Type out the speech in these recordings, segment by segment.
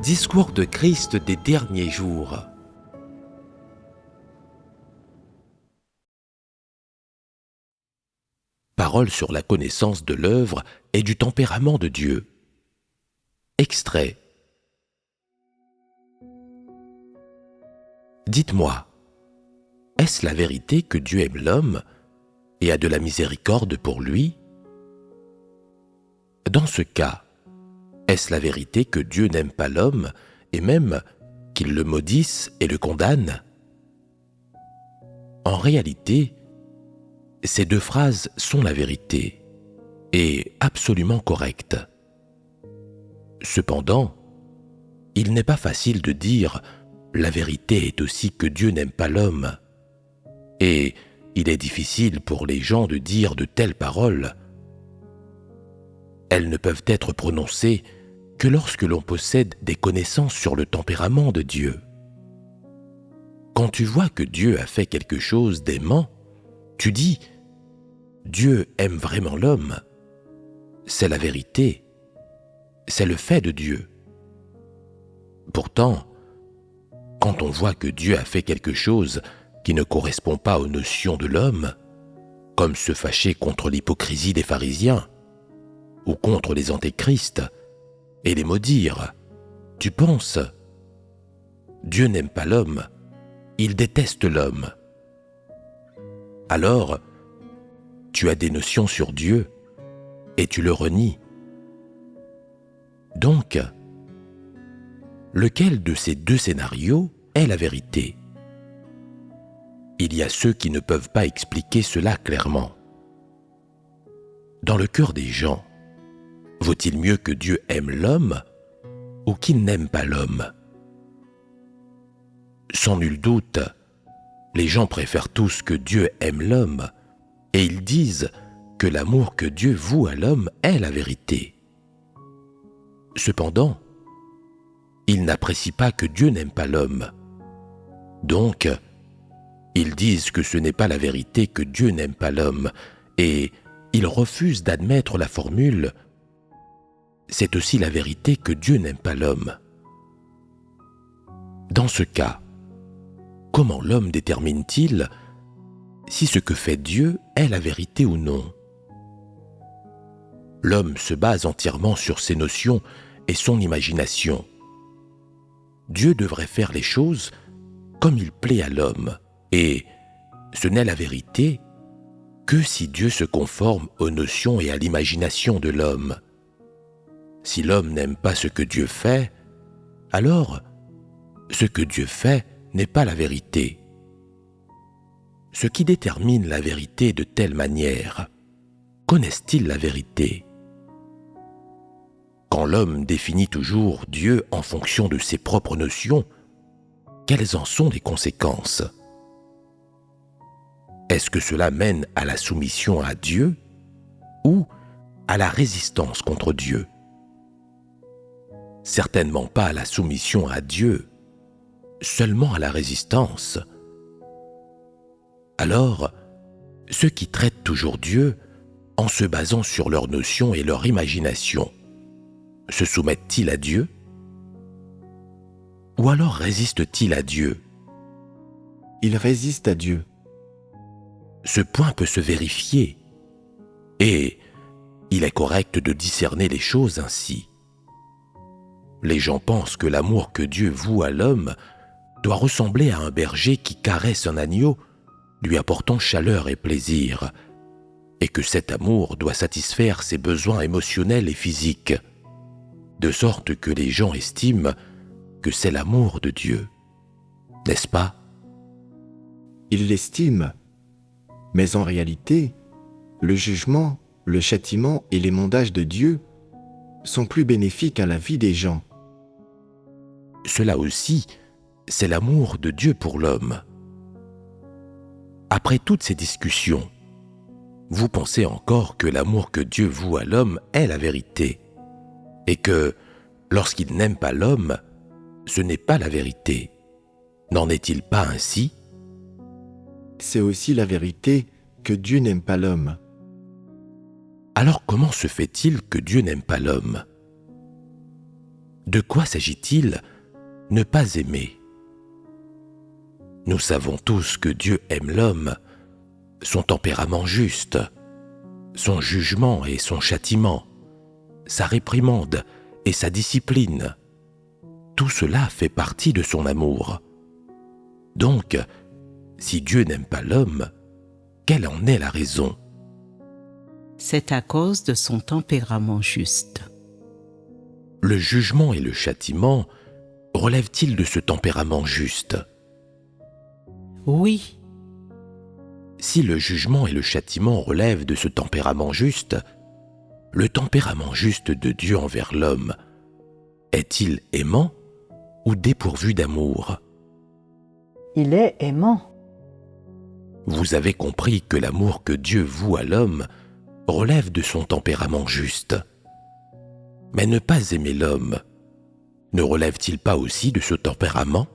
Discours de Christ des derniers jours. Parole sur la connaissance de l'œuvre et du tempérament de Dieu. Extrait. Dites-moi, est-ce la vérité que Dieu aime l'homme et a de la miséricorde pour lui? Dans ce cas, est-ce la vérité que Dieu n'aime pas l'homme et même qu'il le maudisse et le condamne? En réalité, ces deux phrases sont la vérité et absolument correctes. Cependant, il n'est pas facile de dire « la vérité est aussi que Dieu n'aime pas l'homme » et il est difficile pour les gens de dire de telles paroles. Elles ne peuvent être prononcées que lorsque l'on possède des connaissances sur le tempérament de Dieu. Quand tu vois que Dieu a fait quelque chose d'aimant, tu dis « Dieu aime vraiment l'homme ». C'est la vérité, c'est le fait de Dieu. Pourtant, quand on voit que Dieu a fait quelque chose qui ne correspond pas aux notions de l'homme, comme se fâcher contre l'hypocrisie des pharisiens, ou contre les antéchrists, et les maudire, tu penses « Dieu n'aime pas l'homme, il déteste l'homme ». Alors, tu as des notions sur Dieu et tu le renies. Donc, lequel de ces deux scénarios est la vérité? Il y a ceux qui ne peuvent pas expliquer cela clairement. Dans le cœur des gens, vaut-il mieux que Dieu aime l'homme ou qu'il n'aime pas l'homme? Sans nul doute, les gens préfèrent tous que Dieu aime l'homme et ils disent que l'amour que Dieu voue à l'homme est la vérité. Cependant, ils n'apprécient pas que Dieu n'aime pas l'homme. Donc, ils disent que ce n'est pas la vérité que Dieu n'aime pas l'homme et ils refusent d'admettre la formule « c'est aussi la vérité que Dieu n'aime pas l'homme ». Dans ce cas, comment l'homme détermine-t-il si ce que fait Dieu est la vérité ou non? L'homme se base entièrement sur ses notions et son imagination. Dieu devrait faire les choses comme il plaît à l'homme, et ce n'est la vérité que si Dieu se conforme aux notions et à l'imagination de l'homme. Si l'homme n'aime pas ce que Dieu fait, alors ce que Dieu fait n'est pas la vérité. Ce qui détermine la vérité de telle manière, connaissent-ils la vérité? Quand l'homme définit toujours Dieu en fonction de ses propres notions, quelles en sont les conséquences? Est-ce que cela mène à la soumission à Dieu ou à la résistance contre Dieu? Certainement pas à la soumission à Dieu, seulement à la résistance. Alors, ceux qui traitent toujours Dieu en se basant sur leurs notions et leur imagination, se soumettent-ils à Dieu? Ou alors résistent-ils à Dieu? Ils résistent à Dieu. Ce point peut se vérifier, et il est correct de discerner les choses ainsi. Les gens pensent que l'amour que Dieu voue à l'homme doit ressembler à un berger qui caresse un agneau, lui apportant chaleur et plaisir, et que cet amour doit satisfaire ses besoins émotionnels et physiques, de sorte que les gens estiment que c'est l'amour de Dieu. N'est-ce pas? Ils l'estiment, mais en réalité, le jugement, le châtiment et l'émondage de Dieu sont plus bénéfiques à la vie des gens. Cela aussi, c'est l'amour de Dieu pour l'homme. Après toutes ces discussions, vous pensez encore que l'amour que Dieu voue à l'homme est la vérité, et que, lorsqu'il n'aime pas l'homme, ce n'est pas la vérité. N'en est-il pas ainsi? C'est aussi la vérité que Dieu n'aime pas l'homme. Alors comment se fait-il que Dieu n'aime pas l'homme? De quoi s'agit-il? Ne pas aimer. Nous savons tous que Dieu aime l'homme, son tempérament juste, son jugement et son châtiment, sa réprimande et sa discipline. Tout cela fait partie de son amour. Donc, si Dieu n'aime pas l'homme, quelle en est la raison? C'est à cause de son tempérament juste. Le jugement et le châtiment relèvent-ils de ce tempérament juste? Oui, Si le jugement et le châtiment relèvent de ce tempérament juste, le tempérament juste de Dieu envers l'homme est-il aimant ou dépourvu d'amour? Il est aimant. Vous avez compris que l'amour que Dieu voue à l'homme relève de son tempérament juste. Mais ne pas aimer l'homme, ne relève-t-il pas aussi de ce tempérament?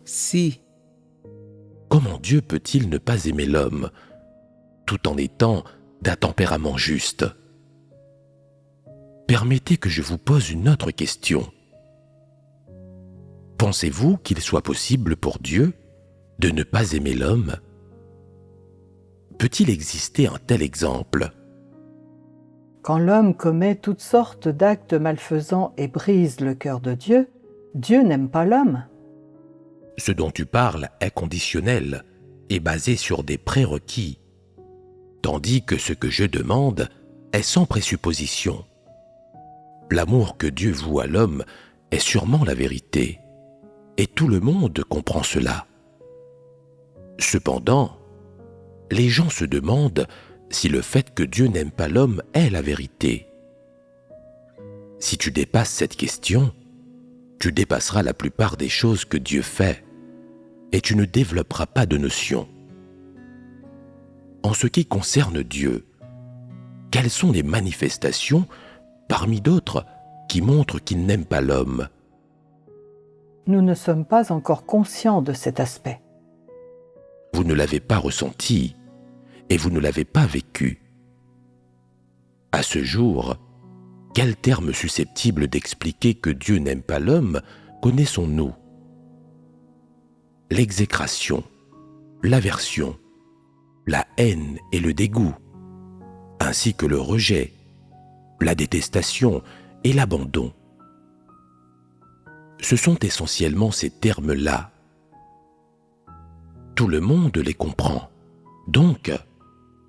si, Comment Dieu peut-il ne pas aimer l'homme, tout en étant d'un tempérament juste? Permettez que je vous pose une autre question. Pensez-vous qu'il soit possible pour Dieu de ne pas aimer l'homme? Peut-il exister un tel exemple? Quand l'homme commet toutes sortes d'actes malfaisants et brise le cœur de Dieu, Dieu n'aime pas l'homme. Ce dont tu parles est conditionnel et basé sur des prérequis, tandis que ce que je demande est sans présupposition. L'amour que Dieu voue à l'homme est sûrement la vérité, et tout le monde comprend cela. Cependant, les gens se demandent si le fait que Dieu n'aime pas l'homme est la vérité. Si tu dépasses cette question, tu dépasseras la plupart des choses que Dieu fait, et tu ne développeras pas de notion. En ce qui concerne Dieu, quelles sont les manifestations, parmi d'autres, qui montrent qu'il n'aime pas l'homme? Nous ne sommes pas encore conscients de cet aspect. Vous ne l'avez pas ressenti, et vous ne l'avez pas vécu. À ce jour, quel terme susceptible d'expliquer que Dieu n'aime pas l'homme connaissons-nous? L'exécration, l'aversion, la haine et le dégoût, ainsi que le rejet, la détestation et l'abandon. Ce sont essentiellement ces termes-là. Tout le monde les comprend. Donc,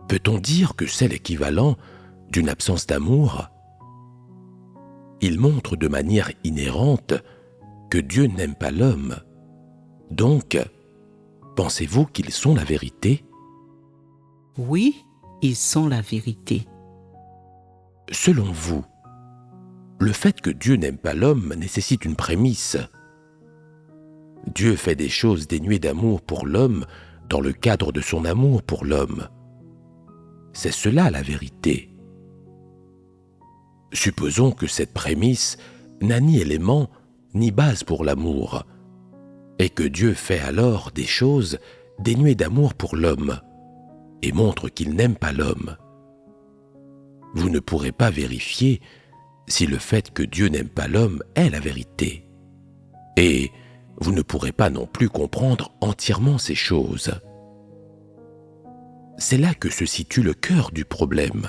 peut-on dire que c'est l'équivalent d'une absence d'amour? Il montre de manière inhérente que Dieu n'aime pas l'homme. Donc, pensez-vous qu'ils sont la vérité? oui, ils sont la vérité. Selon vous, le fait que Dieu n'aime pas l'homme nécessite une prémisse. Dieu fait des choses dénuées d'amour pour l'homme dans le cadre de son amour pour l'homme. C'est cela la vérité. Supposons que cette prémisse n'a ni élément ni base pour l'amour, et que Dieu fait alors des choses dénuées d'amour pour l'homme, et montre qu'il n'aime pas l'homme. Vous ne pourrez pas vérifier si le fait que Dieu n'aime pas l'homme est la vérité. Et vous ne pourrez pas non plus comprendre entièrement ces choses. C'est là que se situe le cœur du problème.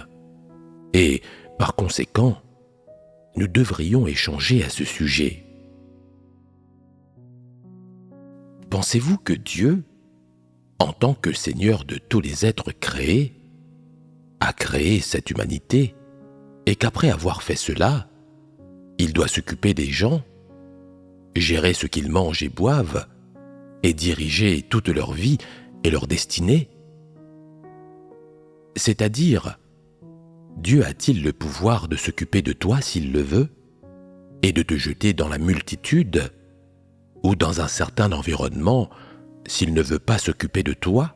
Et, par conséquent, nous devrions échanger à ce sujet. Pensez-vous que Dieu, en tant que Seigneur de tous les êtres créés, a créé cette humanité et qu'après avoir fait cela, il doit s'occuper des gens, gérer ce qu'ils mangent et boivent, et diriger toute leur vie et leur destinée? C'est-à-dire, Dieu a-t-il le pouvoir de s'occuper de toi s'il le veut, et de te jeter dans la multitude, ou dans un certain environnement s'il ne veut pas s'occuper de toi,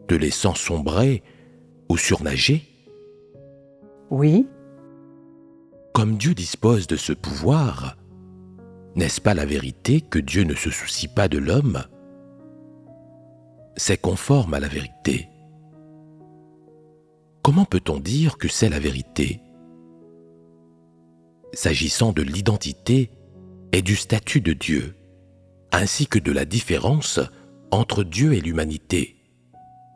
te laissant sombrer ou surnager? Oui, Comme Dieu dispose de ce pouvoir, n'est-ce pas la vérité que Dieu ne se soucie pas de l'homme? C'est conforme à la vérité. Comment peut-on dire que c'est la vérité? s'agissant de l'identité et du statut de Dieu, ainsi que de la différence entre Dieu et l'humanité.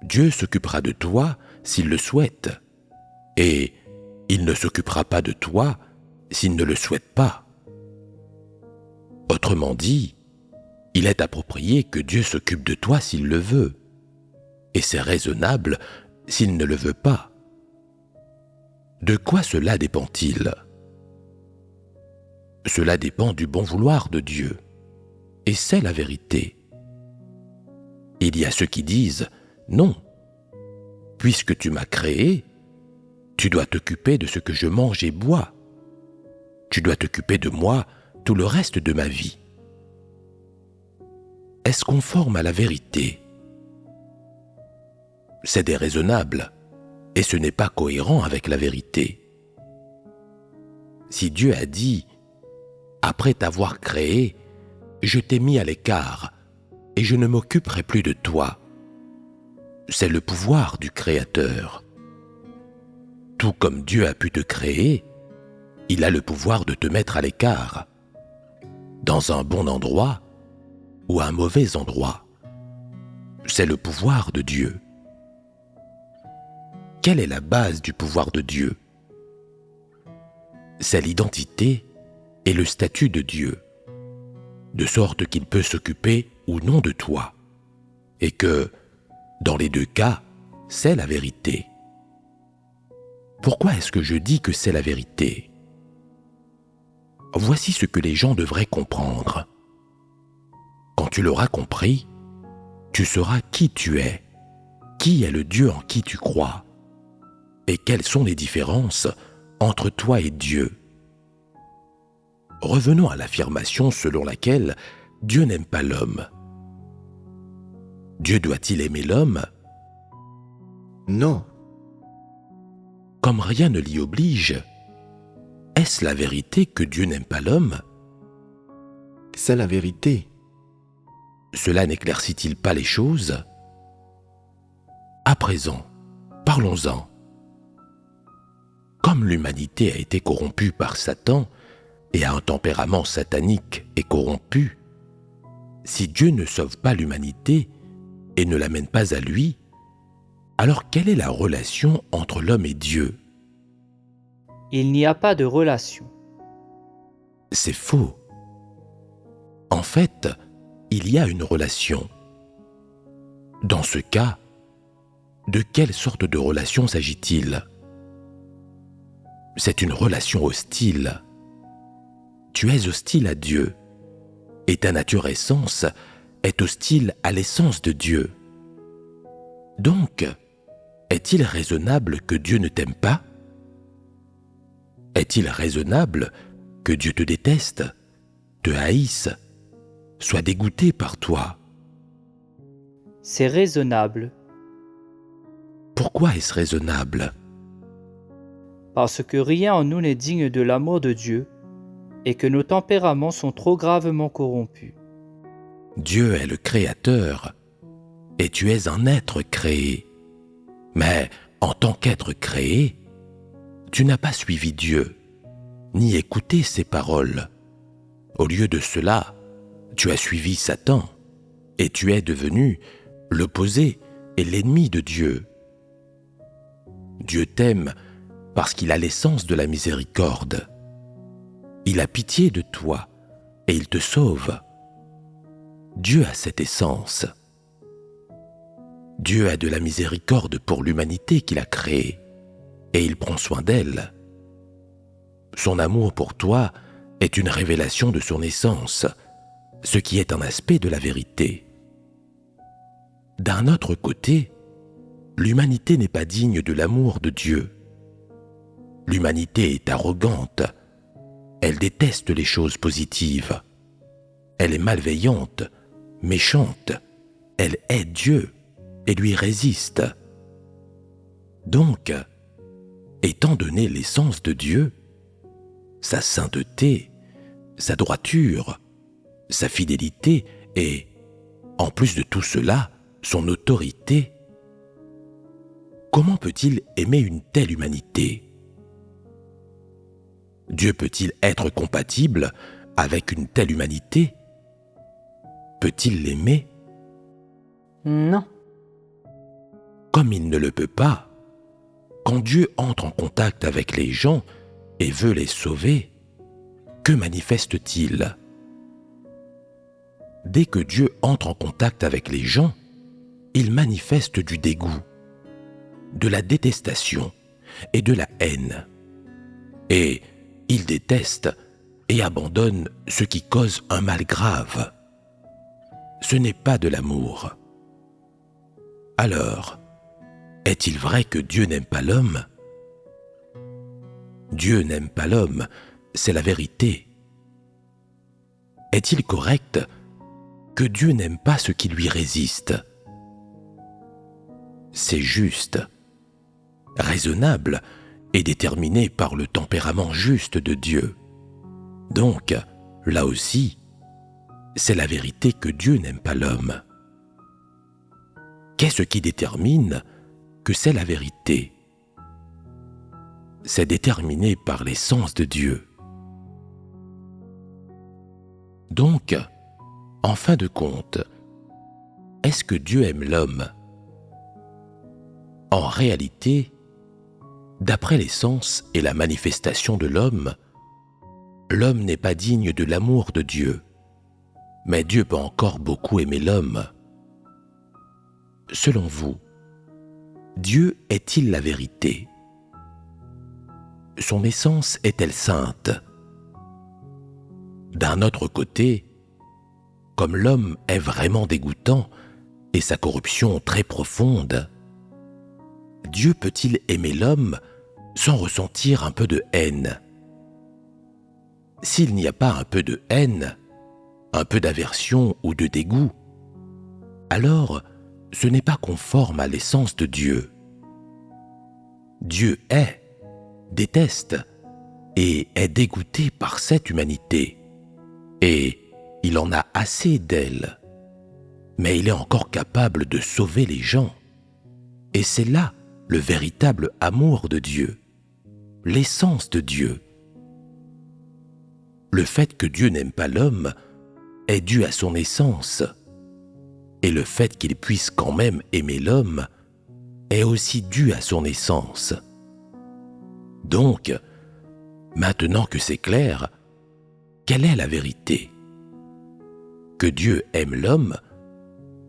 Dieu s'occupera de toi s'il le souhaite, et il ne s'occupera pas de toi s'il ne le souhaite pas. Autrement dit, il est approprié que Dieu s'occupe de toi s'il le veut, et c'est raisonnable s'il ne le veut pas. De quoi cela dépend-il ? Cela dépend du bon vouloir de Dieu, et c'est la vérité. Il y a ceux qui disent « Non, puisque tu m'as créé, tu dois t'occuper de ce que je mange et bois. Tu dois t'occuper de moi tout le reste de ma vie. » Est-ce conforme à la vérité ? C'est déraisonnable, et ce n'est pas cohérent avec la vérité. Si Dieu a dit « Après t'avoir créé, je t'ai mis à l'écart, et je ne m'occuperai plus de toi », c'est le pouvoir du Créateur. Tout comme Dieu a pu te créer, il a le pouvoir de te mettre à l'écart, dans un bon endroit ou un mauvais endroit. C'est le pouvoir de Dieu. Quelle est la base du pouvoir de Dieu ? C'est l'identité et le statut de Dieu, de sorte qu'il peut s'occuper ou non de toi, et que, dans les deux cas, c'est la vérité. Pourquoi est-ce que je dis que c'est la vérité ? Voici ce que les gens devraient comprendre. Quand tu l'auras compris, tu sauras qui tu es, qui est le Dieu en qui tu crois, et quelles sont les différences entre toi et Dieu. Revenons à l'affirmation selon laquelle Dieu n'aime pas l'homme. Dieu doit-il aimer l'homme ? Non, Comme rien ne l'y oblige, est-ce la vérité que Dieu n'aime pas l'homme ? c'est la vérité. Cela n'éclaircit-il pas les choses ? À présent, parlons-en. Comme l'humanité a été corrompue par Satan et a un tempérament satanique et corrompu, si Dieu ne sauve pas l'humanité et ne l'amène pas à lui, alors quelle est la relation entre l'homme et Dieu ? Il n'y a pas de relation. C'est faux. En fait, il y a une relation. Dans ce cas, de quelle sorte de relation s'agit-il ? C'est une relation hostile. Tu es hostile à Dieu, et ta nature essence est hostile à l'essence de Dieu. Donc, est-il raisonnable que Dieu ne t'aime pas ? Est-il raisonnable que Dieu te déteste, te haïsse, soit dégoûté par toi ? C'est raisonnable, Pourquoi est-ce raisonnable ? parce que rien en nous n'est digne de l'amour de Dieu et que nos tempéraments sont trop gravement corrompus. Dieu est le Créateur et tu es un être créé. Mais en tant qu'être créé, tu n'as pas suivi Dieu, ni écouté ses paroles. Au lieu de cela, tu as suivi Satan et tu es devenu l'opposé et l'ennemi de Dieu. Dieu t'aime parce qu'il a l'essence de la miséricorde. Il a pitié de toi et il te sauve. Dieu a cette essence. Dieu a de la miséricorde pour l'humanité qu'il a créée et il prend soin d'elle. Son amour pour toi est une révélation de son essence, ce qui est un aspect de la vérité. D'un autre côté, l'humanité n'est pas digne de l'amour de Dieu. L'humanité est arrogante, elle déteste les choses positives, elle est malveillante, méchante, elle hait Dieu et lui résiste. Donc, étant donné l'essence de Dieu, sa sainteté, sa droiture, sa fidélité et, en plus de tout cela, son autorité, comment peut-il aimer une telle humanité ? Dieu peut-il être compatible avec une telle humanité? Peut-il l'aimer? Non. Comme il ne le peut pas, quand Dieu entre en contact avec les gens et veut les sauver, que manifeste-t-il? Dès que Dieu entre en contact avec les gens, il manifeste du dégoût, de la détestation et de la haine. Et il déteste et abandonne ce qui cause un mal grave. Ce n'est pas de l'amour. Alors, est-il vrai que Dieu n'aime pas l'homme? Dieu n'aime pas l'homme, c'est la vérité. Est-il correct que Dieu n'aime pas ce qui lui résiste? C'est juste, raisonnable et déterminé par le tempérament juste de Dieu. Donc, là aussi, c'est la vérité que Dieu n'aime pas l'homme. Qu'est-ce qui détermine que c'est la vérité? C'est déterminé par l'essence de Dieu. Donc, en fin de compte, est-ce que Dieu aime l'homme? En réalité, d'après l'essence et la manifestation de l'homme n'est pas digne de l'amour de Dieu. Mais Dieu peut encore beaucoup aimer l'homme. Selon vous, Dieu est-il la vérité? Son essence est-elle sainte? D'un autre côté, comme l'homme est vraiment dégoûtant et sa corruption très profonde, Dieu peut-il aimer l'homme sans ressentir un peu de haine? S'il n'y a pas un peu de haine, un peu d'aversion ou de dégoût, alors ce n'est pas conforme à l'essence de Dieu. Dieu est, déteste et est dégoûté par cette humanité. Et il en a assez d'elle. Mais il est encore capable de sauver les gens. Et c'est là le véritable amour de Dieu, l'essence de Dieu. Le fait que Dieu n'aime pas l'homme est dû à son essence. Et le fait qu'il puisse quand même aimer l'homme est aussi dû à son essence. Donc, maintenant que c'est clair, quelle est la vérité? Que Dieu aime l'homme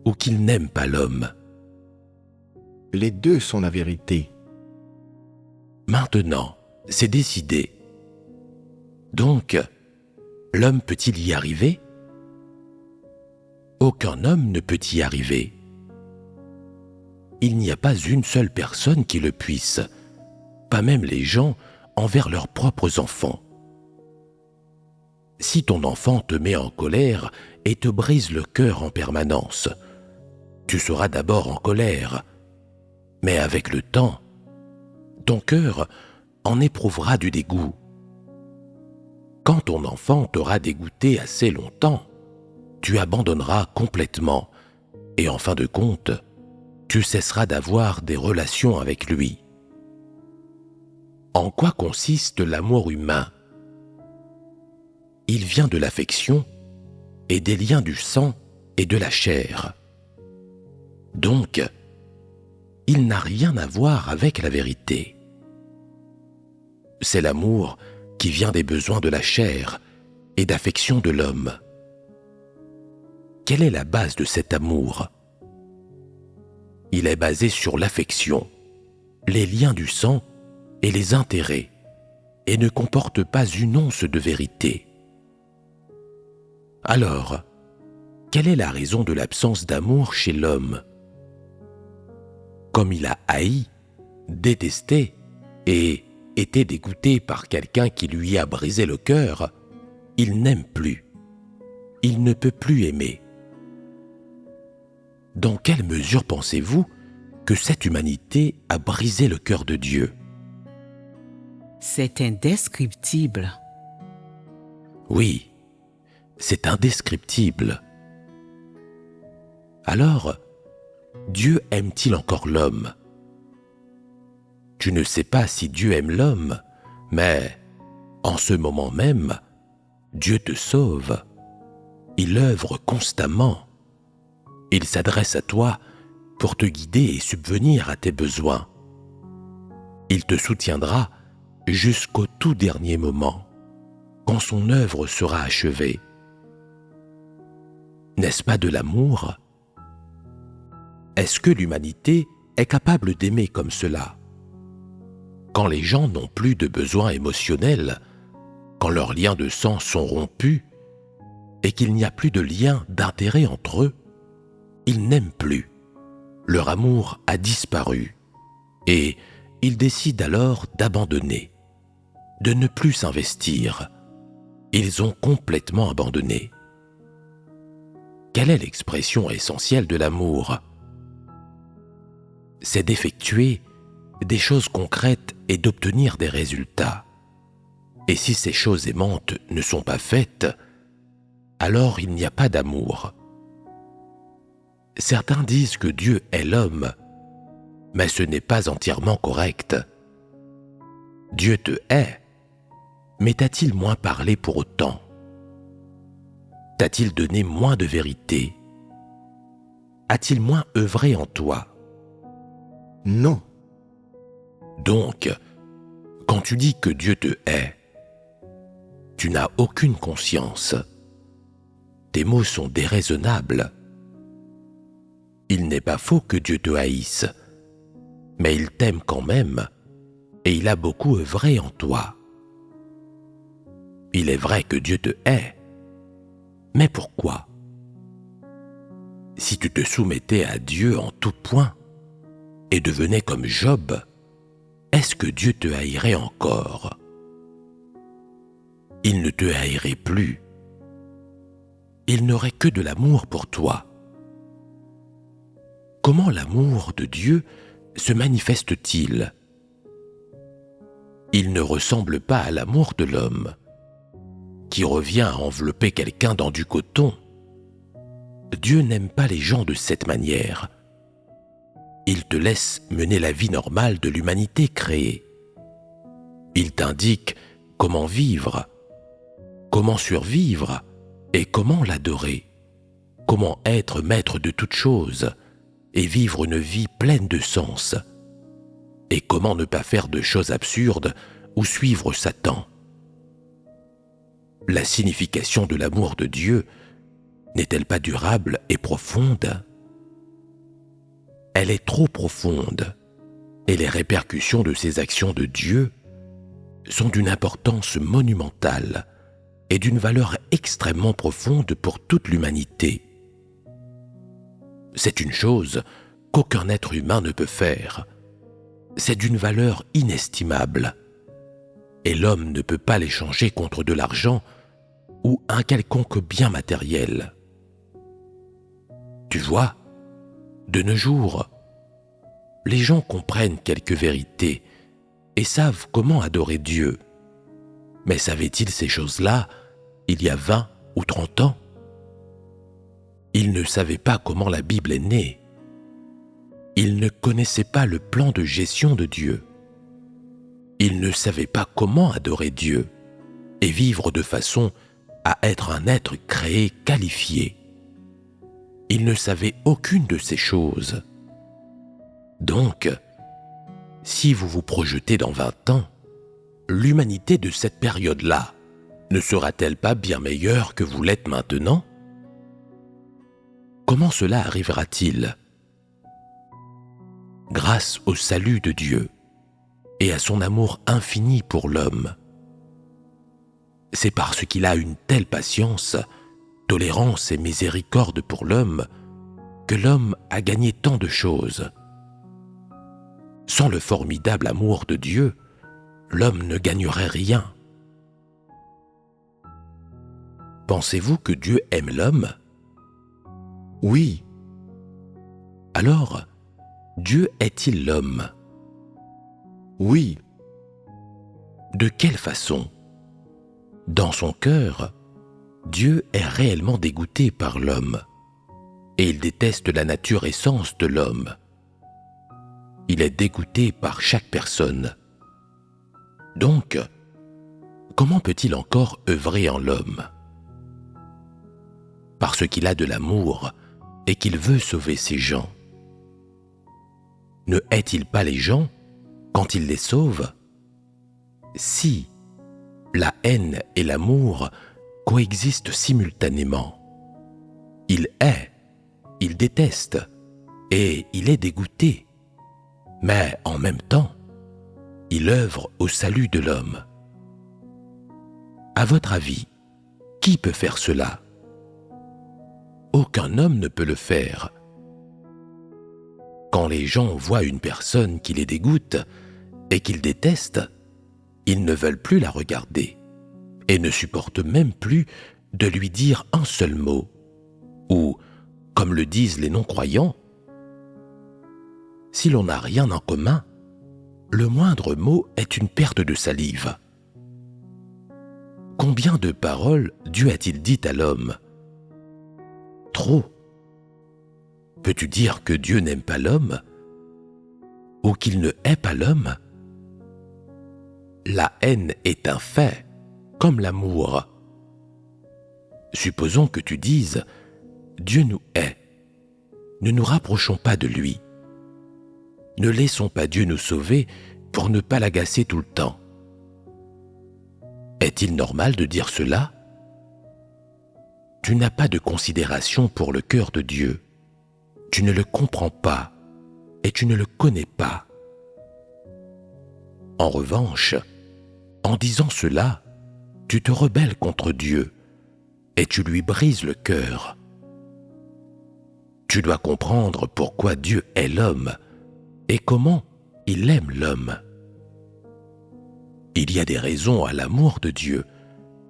ou qu'il n'aime pas l'homme? Les deux sont la vérité. Maintenant, c'est décidé. Donc, l'homme peut-il y arriver? Aucun homme ne peut y arriver. Il n'y a pas une seule personne qui le puisse, pas même les gens envers leurs propres enfants. Si ton enfant te met en colère et te brise le cœur en permanence, tu seras d'abord en colère, mais avec le temps, ton cœur en éprouvera du dégoût. Quand ton enfant t'aura dégoûté assez longtemps, tu abandonneras complètement et en fin de compte, tu cesseras d'avoir des relations avec lui. En quoi consiste l'amour humain? Il vient de l'affection et des liens du sang et de la chair. Donc, il n'a rien à voir avec la vérité. C'est l'amour qui vient des besoins de la chair et d'affection de l'homme. Quelle est la base de cet amour? Il est basé sur l'affection, les liens du sang et les intérêts, et ne comporte pas une once de vérité. Alors, quelle est la raison de l'absence d'amour chez l'homme? Comme il a haï, détesté et été dégoûté par quelqu'un qui lui a brisé le cœur, il n'aime plus. Il ne peut plus aimer. Dans quelle mesure pensez-vous que cette humanité a brisé le cœur de Dieu? C'est indescriptible. Oui, c'est indescriptible. Alors, Dieu aime-t-il encore l'homme? Tu ne sais pas si Dieu aime l'homme, mais En ce moment même, Dieu te sauve. Il œuvre constamment. Il s'adresse à toi pour te guider et subvenir à tes besoins. Il te soutiendra jusqu'au tout dernier moment, quand son œuvre sera achevée. N'est-ce pas de l'amour? Est-ce que l'humanité est capable d'aimer comme cela? Quand les gens n'ont plus de besoins émotionnels, quand leurs liens de sang sont rompus et qu'il n'y a plus de lien d'intérêt entre eux, ils n'aiment plus. Leur amour a disparu et ils décident alors d'abandonner, de ne plus s'investir. Ils ont complètement abandonné. Quelle est l'expression essentielle de l'amour? C'est d'effectuer des choses concrètes et d'obtenir des résultats. Et si ces choses aimantes ne sont pas faites, alors il n'y a pas d'amour. Certains disent que Dieu est l'homme, mais ce n'est pas entièrement correct. Dieu te hait, mais t'a-t-il moins parlé pour autant? T'a-t-il donné moins de vérité? A-t-il moins œuvré en toi? Non. Donc, quand tu dis que Dieu te hait, tu n'as aucune conscience. Tes mots sont déraisonnables. Il n'est pas faux que Dieu te haïsse, mais il t'aime quand même, et il a beaucoup œuvré en toi. Il est vrai que Dieu te hait, mais pourquoi? Si tu te soumettais à Dieu en tout point et devenais comme Job, est-ce que Dieu te haïrait encore? Il ne te haïrait plus. Il n'aurait que de l'amour pour toi. Comment l'amour de Dieu se manifeste-t-il? Il ne ressemble pas à l'amour de l'homme, qui revient à envelopper quelqu'un dans du coton. Dieu n'aime pas les gens de cette manière. Il te laisse mener la vie normale de l'humanité créée. Il t'indique comment vivre, comment survivre et comment l'adorer, comment être maître de toutes choses et vivre une vie pleine de sens, et comment ne pas faire de choses absurdes ou suivre Satan. La signification de l'amour de Dieu n'est-elle pas durable et profonde? Elle est trop profonde, et les répercussions de ces actions de Dieu sont d'une importance monumentale et d'une valeur extrêmement profonde pour toute l'humanité. C'est une chose qu'aucun être humain ne peut faire. C'est d'une valeur inestimable, et l'homme ne peut pas l'échanger contre de l'argent ou un quelconque bien matériel. Tu vois, de nos jours, les gens comprennent quelques vérités et savent comment adorer Dieu. Mais savaient-ils ces choses-là il y a 20 ou 30 ans? Ils ne savaient pas comment la Bible est née. Ils ne connaissaient pas le plan de gestion de Dieu. Ils ne savaient pas comment adorer Dieu et vivre de façon à être un être créé qualifié. Ils ne savaient aucune de ces choses. Donc, si vous vous projetez dans 20 ans, l'humanité de cette période-là ne sera-t-elle pas bien meilleure que vous l'êtes maintenant? Comment cela arrivera-t-il? Grâce au salut de Dieu et à son amour infini pour l'homme. C'est parce qu'il a une telle patience, tolérance et miséricorde pour l'homme que l'homme a gagné tant de choses. Sans le formidable amour de Dieu, l'homme ne gagnerait rien. Pensez-vous que Dieu aime l'homme? Oui. Alors, Dieu est-il l'homme? Oui. De quelle façon? Dans son cœur, Dieu est réellement dégoûté par l'homme, et il déteste la nature essence de l'homme. Il est dégoûté par chaque personne. Donc, comment peut-il encore œuvrer en l'homme? Parce qu'il a de l'amour et qu'il veut sauver ses gens. Ne hait-il pas les gens quand il les sauve? Si, la haine et l'amour coexistent simultanément. Il hait, il déteste et il est dégoûté. Mais en même temps, il œuvre au salut de l'homme. À votre avis, qui peut faire cela? Aucun homme ne peut le faire. Quand les gens voient une personne qui les dégoûte et qu'ils détestent, ils ne veulent plus la regarder et ne supportent même plus de lui dire un seul mot, ou, comme le disent les non-croyants, si l'on n'a rien en commun, le moindre mot est une perte de salive. Combien de paroles Dieu a-t-il dites à l'homme? Trop. Peux-tu dire que Dieu n'aime pas l'homme? Ou qu'il ne hait pas l'homme? La haine est un fait, comme l'amour. Supposons que tu dises « Dieu nous hait ». Ne nous rapprochons pas de lui. Ne laissons pas Dieu nous sauver pour ne pas l'agacer tout le temps. Est-il normal de dire cela? Tu n'as pas de considération pour le cœur de Dieu. Tu ne le comprends pas et tu ne le connais pas. En revanche, en disant cela, tu te rebelles contre Dieu et tu lui brises le cœur. Tu dois comprendre pourquoi Dieu est l'homme et comment il aime l'homme. Il y a des raisons à l'amour de Dieu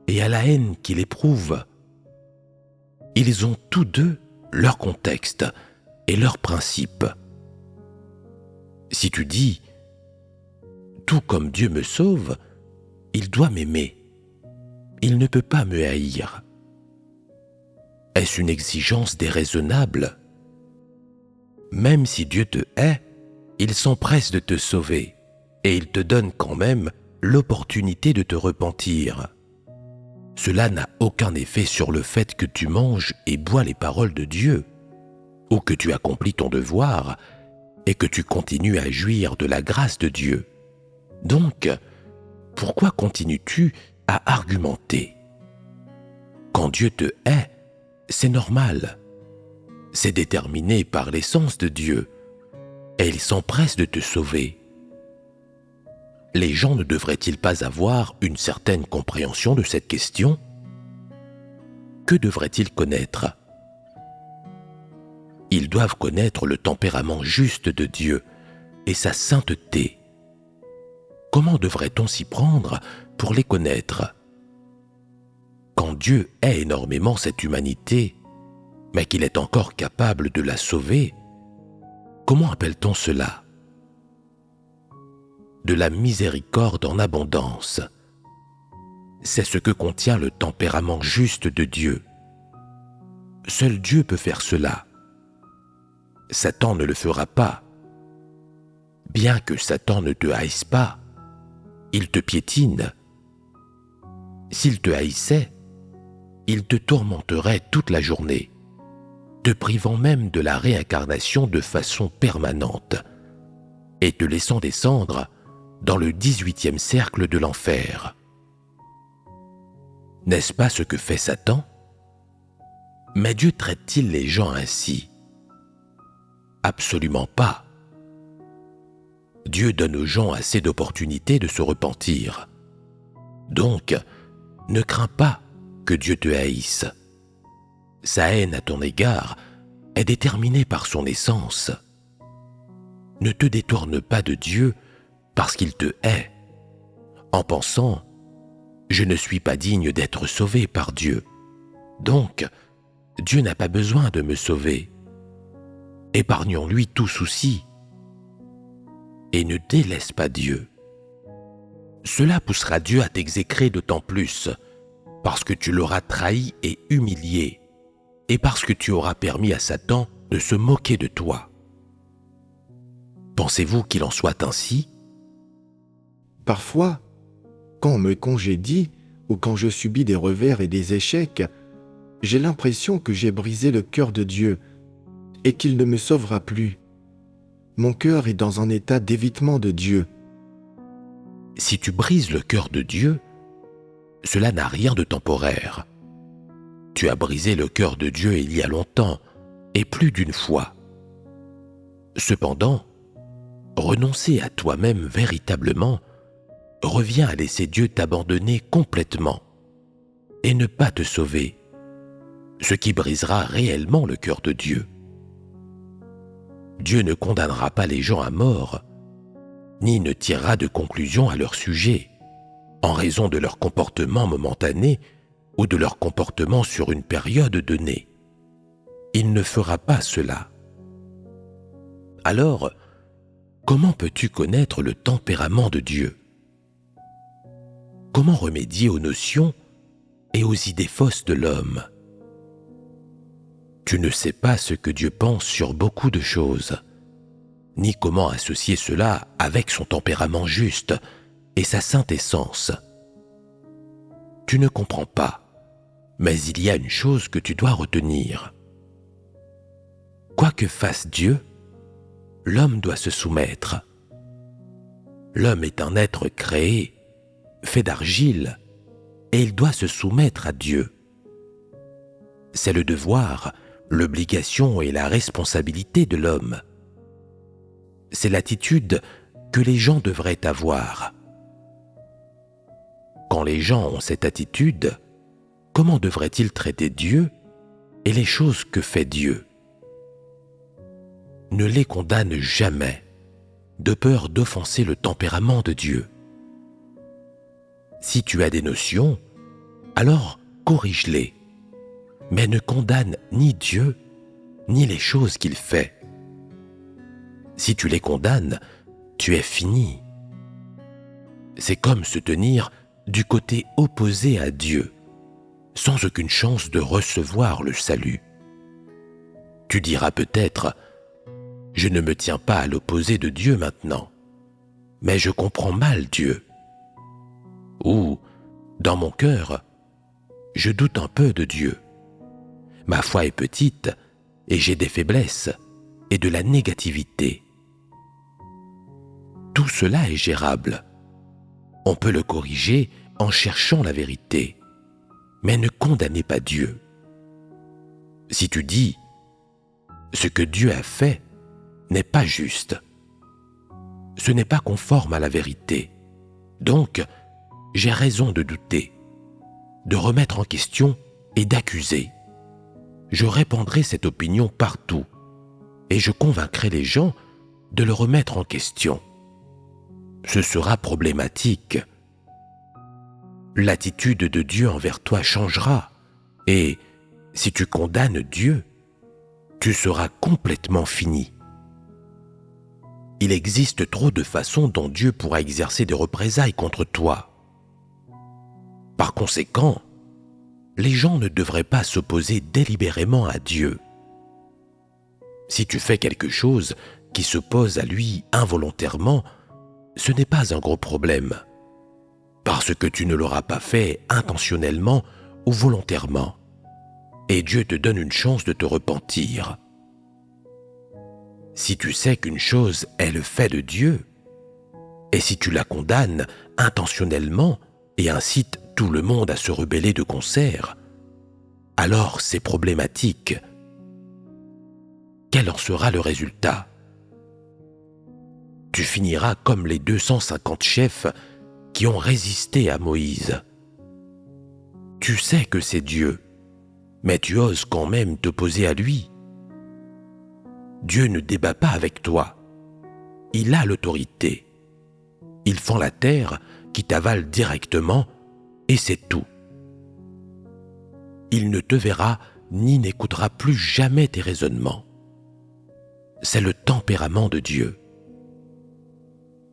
et à la haine qu'il éprouve. Ils ont tous deux leur contexte et leurs principes. Si tu dis « Tout comme Dieu me sauve, il doit m'aimer. Il ne peut pas me haïr. » Est-ce une exigence déraisonnable? Même si Dieu te hait, il s'empresse de te sauver et il te donne quand même l'opportunité de te repentir. Cela n'a aucun effet sur le fait que tu manges et bois les paroles de Dieu, ou que tu accomplis ton devoir et que tu continues à jouir de la grâce de Dieu. Donc, pourquoi continues-tu à argumenter? Quand Dieu te hait, c'est normal. C'est déterminé par l'essence de Dieu et il s'empresse de te sauver. Les gens ne devraient-ils pas avoir une certaine compréhension de cette question? Que devraient-ils connaître? Ils doivent connaître le tempérament juste de Dieu et sa sainteté. Comment devrait-on s'y prendre pour les connaître? Quand Dieu hait énormément cette humanité, mais qu'il est encore capable de la sauver, comment appelle-t-on cela? De la miséricorde en abondance. C'est ce que contient le tempérament juste de Dieu. Seul Dieu peut faire cela. Satan ne le fera pas. Bien que Satan ne te haïsse pas, il te piétine. S'il te haïssait, il te tourmenterait toute la journée, te privant même de la réincarnation de façon permanente et te laissant descendre dans le 18e cercle de l'enfer. N'est-ce pas ce que fait Satan? Mais Dieu traite-t-il les gens ainsi? Absolument pas. Dieu donne aux gens assez d'opportunités de se repentir. Donc, ne crains pas que Dieu te haïsse. Sa haine à ton égard est déterminée par son essence. Ne te détourne pas de Dieu parce qu'il te hait, en pensant « Je ne suis pas digne d'être sauvé par Dieu, donc Dieu n'a pas besoin de me sauver. » Épargnons-lui tout souci et ne délaisse pas Dieu. Cela poussera Dieu à t'exécrer d'autant plus parce que tu l'auras trahi et humilié et parce que tu auras permis à Satan de se moquer de toi. Pensez-vous qu'il en soit ainsi? Parfois, quand on me congédie, ou quand je subis des revers et des échecs, j'ai l'impression que j'ai brisé le cœur de Dieu et qu'il ne me sauvera plus. Mon cœur est dans un état d'évitement de Dieu. Si tu brises le cœur de Dieu, cela n'a rien de temporaire. Tu as brisé le cœur de Dieu il y a longtemps, et plus d'une fois. Cependant, renoncer à toi-même véritablement revient à laisser Dieu t'abandonner complètement et ne pas te sauver, ce qui brisera réellement le cœur de Dieu. Dieu ne condamnera pas les gens à mort, ni ne tirera de conclusion à leur sujet, en raison de leur comportement momentané ou de leur comportement sur une période donnée. Il ne fera pas cela. Alors, comment peux-tu connaître le tempérament de Dieu? Comment remédier aux notions et aux idées fausses de l'homme? Tu ne sais pas ce que Dieu pense sur beaucoup de choses, ni comment associer cela avec son tempérament juste et sa sainte essence. Tu ne comprends pas, mais il y a une chose que tu dois retenir. Quoi que fasse Dieu, l'homme doit se soumettre. L'homme est un être créé, fait d'argile, et il doit se soumettre à Dieu. C'est le devoir, l'obligation et la responsabilité de l'homme. C'est l'attitude que les gens devraient avoir. Quand les gens ont cette attitude, comment devraient-ils traiter Dieu et les choses que fait Dieu? Ne les condamne jamais, de peur d'offenser le tempérament de Dieu. Si tu as des notions, alors corrige-les, mais ne condamne ni Dieu, ni les choses qu'il fait. Si tu les condamnes, tu es fini. C'est comme se tenir du côté opposé à Dieu, sans aucune chance de recevoir le salut. Tu diras peut-être: je ne me tiens pas à l'opposé de Dieu maintenant, mais je comprends mal Dieu. Ou, dans mon cœur, je doute un peu de Dieu. Ma foi est petite et j'ai des faiblesses et de la négativité. Tout cela est gérable. On peut le corriger en cherchant la vérité, mais ne condamnez pas Dieu. Si tu dis « ce que Dieu a fait n'est pas juste », ce n'est pas conforme à la vérité. Donc, j'ai raison de douter, de remettre en question et d'accuser. Je répandrai cette opinion partout et je convaincrai les gens de le remettre en question. Ce sera problématique. L'attitude de Dieu envers toi changera et, si tu condamnes Dieu, tu seras complètement fini. Il existe trop de façons dont Dieu pourra exercer des représailles contre toi. Par conséquent, les gens ne devraient pas s'opposer délibérément à Dieu. Si tu fais quelque chose qui s'oppose à lui involontairement, ce n'est pas un gros problème, parce que tu ne l'auras pas fait intentionnellement ou volontairement, et Dieu te donne une chance de te repentir. Si tu sais qu'une chose est le fait de Dieu, et si tu la condamnes intentionnellement et incites tout le monde à se rebeller de concert, alors c'est problématique. Quel en sera le résultat? Tu finiras comme les 250 chefs qui ont résisté à Moïse. Tu sais que c'est Dieu, mais tu oses quand même t'opposer à lui. Dieu ne débat pas avec toi. Il a l'autorité. Il fend la terre qui t'avale directement et c'est tout. Il ne te verra ni n'écoutera plus jamais tes raisonnements. C'est le tempérament de Dieu.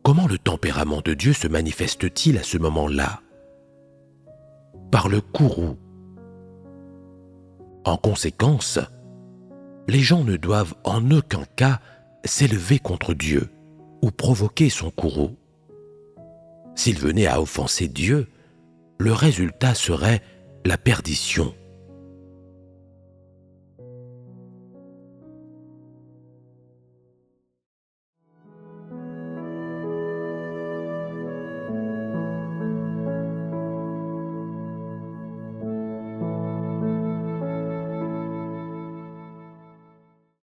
Comment le tempérament de Dieu se manifeste-t-il à ce moment-là? Par le courroux. En conséquence, les gens ne doivent en aucun cas s'élever contre Dieu ou provoquer son courroux. S'ils venaient à offenser Dieu, le résultat serait la perdition.